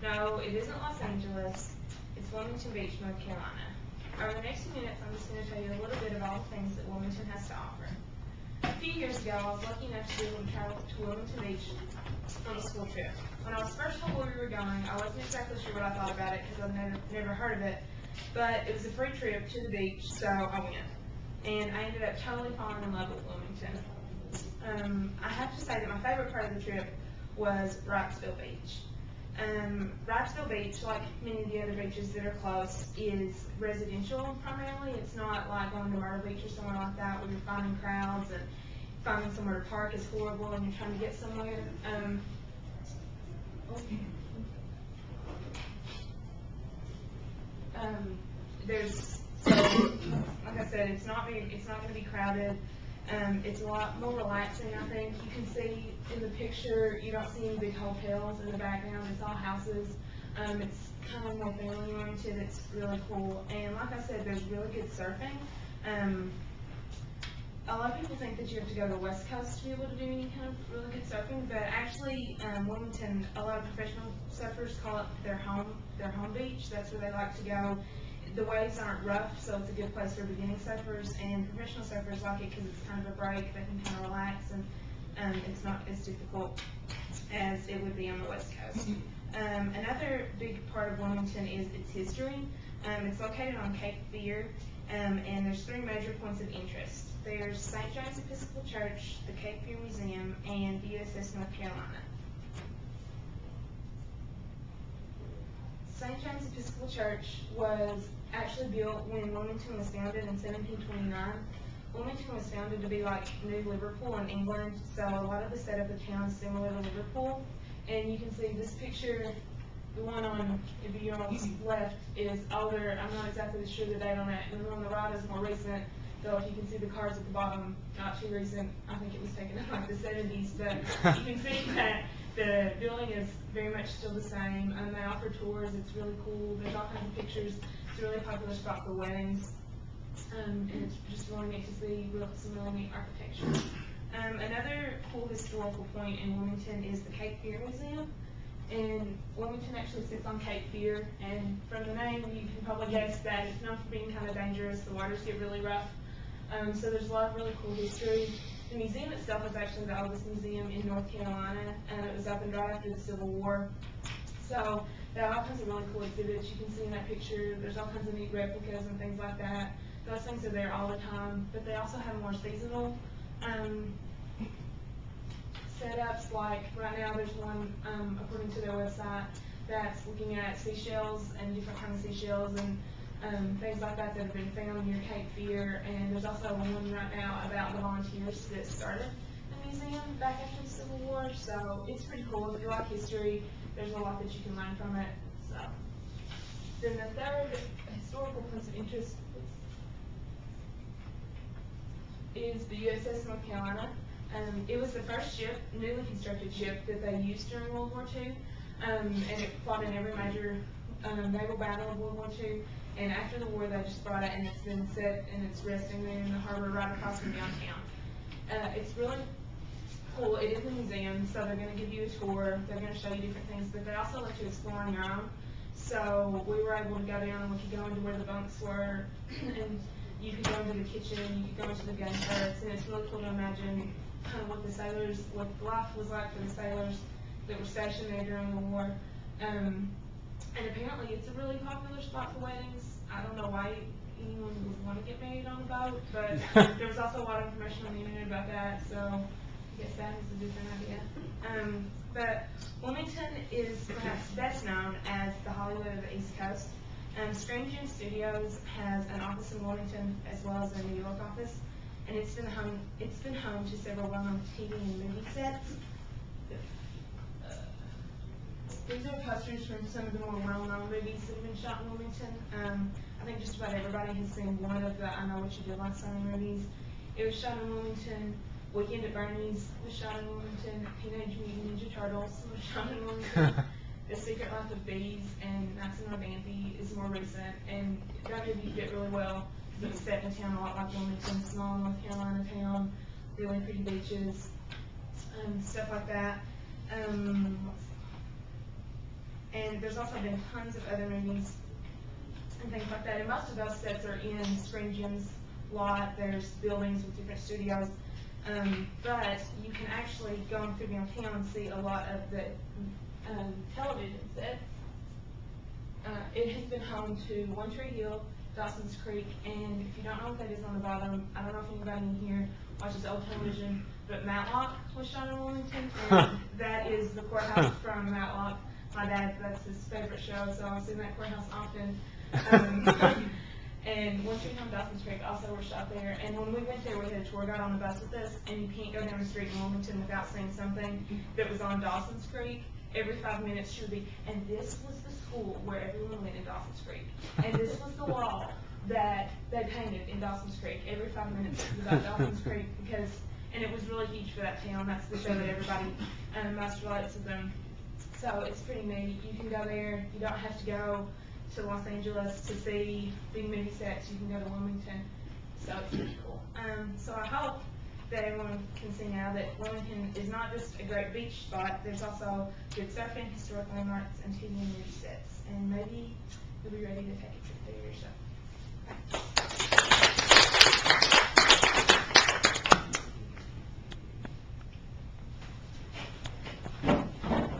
No, it isn't Los Angeles. It's Wilmington Beach, North Carolina. Over the next few minutes, I'm just going to tell you a little bit of all the things that Wilmington has to offer. A few years ago, I was lucky enough to be able to travel to Wilmington Beach on a school trip. When I was first told where we were going, I wasn't exactly sure what I thought about it because I'd never heard of it, but it was a free trip to the beach, so I went. And I ended up totally falling in love with Wilmington. I have to say that my favorite part of the trip was Wrightsville Beach. Wrightsville Beach, like many of the other beaches that are close, is residential primarily. It's not like going to Myrtle Beach or somewhere like that where you're finding crowds and finding somewhere to park is horrible and you're trying to get somewhere. Like I said, it's not going to be crowded. It's a lot more relaxing, I think. You can see in the picture, you don't see any big hotels in the background. It's all houses. It's kind of more family oriented. It's really cool. And like I said, there's really good surfing. A lot of people think that you have to go to the West Coast to be able to do any kind of really good surfing, but actually, Wilmington, a lot of professional surfers call it their home beach. That's where they like to go. The waves aren't rough, so it's a good place for beginning surfers, and professional surfers like it because it's kind of a break. They can kind of relax, and it's not as difficult as it would be on the West Coast. Another big part of Wilmington is its history. It's located on Cape Fear, and there's 3 major points of interest. There's St. James Episcopal Church, the Cape Fear Museum, and the USS North Carolina. St. James Episcopal Church was actually built when Wilmington was founded in 1729. Wilmington was founded to be like New Liverpool in England, so a lot of the setup of town is similar to Liverpool. And you can see this picture, the one on the left is older. I'm not exactly sure the date on it, and the one on the right is more recent. So if you can see the cars at the bottom, not too recent. I think it was taken in like the 70s, but you can see that the building is very much still the same. They offer tours. It's really cool. There's all kinds of pictures. It's a really popular spot for weddings, and it's just really neat to see some really neat architecture. Another cool historical point in Wilmington is the Cape Fear Museum. And Wilmington actually sits on Cape Fear, and from the name you can probably guess that it's known for being kind of dangerous. The waters get really rough. So there's a lot of really cool history. The museum itself is actually the oldest museum in North Carolina, and it was opened right after the Civil War. So there are all kinds of really cool exhibits you can see in that picture. There's all kinds of neat replicas and things like that. Those things are there all the time, but they also have more seasonal setups. Like right now there's one, according to their website, that's looking at seashells and different kinds of seashells and things like that have been found near Cape Fear. And there's also one right now about the volunteers that started the museum back after the Civil War. So it's pretty cool. If you like history, there's a lot that you can learn from it. So then the third historical place of interest is the USS North Carolina. It was the first ship, newly constructed ship, that they used during World War II, and it fought in every major naval battle of World War II. And after the war, they just brought it, and it's been set, and it's resting there in the harbor right across from downtown. It's really cool. It is a museum, so they're going to give you a tour. They're going to show you different things, but they also let you explore on your own. So we were able to go down, and we could go into where the bunks were, and you could go into the kitchen, you could go into the gun turrets, and it's really cool to imagine kind of what life was like for the sailors that were stationed there during the war. And apparently it's a really popular spot for weddings. I don't know why anyone would want to get married on a boat, but there was also a lot of information on the internet about that, so I guess that is a different idea. But Wilmington is perhaps best known as the Hollywood of the East Coast. Screen Gems Studios has an office in Wilmington as well as a New York office, and it's been home to several well-known TV and movie sets. These are posters from some of the more well-known movies that have been shot in Wilmington. I think just about everybody has seen one of the I Know What You Did Last Summer movies. It was shot in Wilmington. Weekend at Bernie's was shot in Wilmington. Teenage Mutant Ninja Turtles was shot in Wilmington. The Secret Life of Bees and Nights in Bambi is more recent, and that movie fit really well. It's set in a town a lot like Wilmington, small North Carolina town, really pretty beaches, stuff like that. And there's also been tons of other movies and things like that. And most of those sets are in Spring Jim's lot. There's buildings with different studios. But you can actually, going through downtown, and see a lot of the television sets. It has been home to One Tree Hill, Dawson's Creek, and if you don't know what that is on the bottom, I don't know if anybody in here watches old television, but Matlock was shot in Wilmington, and that is the courthouse from Matlock. My dad, that's his favorite show, so I've seen that courthouse often. And One Tree Hill and Dawson's Creek also were shot there. And when we went there, we had a tour guide on the bus with us, and you can't go down the street in Wilmington without seeing something that was on Dawson's Creek. Every 5 minutes she would be, and this was the school where everyone went in Dawson's Creek. And this was the wall that they painted in Dawson's Creek. Every 5 minutes it was about Dawson's Creek because, and it was really huge for that town. That's the show that everybody most relates to them. So it's pretty neat. You can go there. You don't have to go to Los Angeles to see big movie sets. You can go to Wilmington. So it's pretty cool. So I hope that everyone can see now that Wilmington is not just a great beach spot. There's also good surfing, historic landmarks, and TV and movie sets. And maybe you'll be ready to take a trip there yourself.